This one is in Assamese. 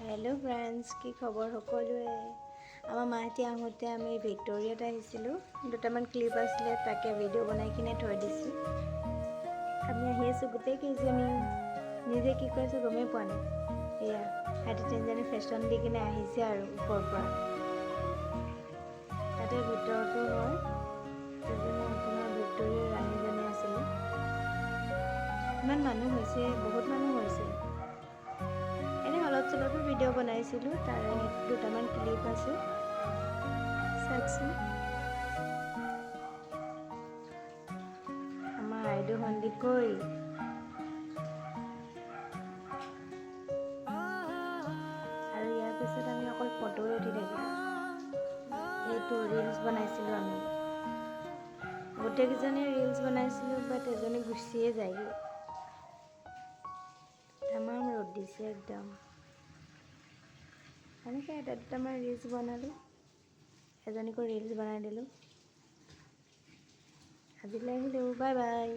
হেল্ল' ফ্ৰেণ্ডছ, কি খবৰ সকলোৱে? আমাৰ মাহঁতি আহোঁতে আমি ভিক্টৰিয়াত আহিছিলোঁ। দুটামান ক্লিপ আছিলে, তাকে ভিডিঅ' বনাই কিনে থৈ দিছোঁ। আমি আহি আছোঁ গোটেইকেইজনী, নিজে কি কৰিছোঁ গমেই পোৱা নাই। এয়া সিহঁতি তিনিজনী ফেশ্বন দি কিনে আহিছে আৰু ওপৰৰ পৰা। তাতে ভিতৰতো হয়, এজনী আপোনাৰ ভিক্টৰিয়াৰ ৰাণীজনী আছিলে। ইমান মানুহ হৈছে, বহুত মানুহ হৈছে। এনেই অলপ চলপো ভিডিঅ' বনাইছিলোঁ, তাৰে দুটামান ক্লিপ আছে, চাওকচোন। আমাৰ আইদেউ সন্দিকৈ আৰু ইয়াৰ পিছত আমি অকল ফটোৱে উঠি থাকিলোঁ। এইটো ৰিলছ বনাইছিলোঁ আমি, গোটেইকেইজনী ৰিলছ বনাইছিলোঁ, বাট এজনী গুচিয়ে যায়গৈ। তামাম ৰ'দ দিছে একদম। এনেকৈ এটা দুটামান ৰিলছ বনালোঁ, এজনীকো ৰিলছ বনাই দিলোঁ। আজিলৈ আহিলোঁ, বাই বাই।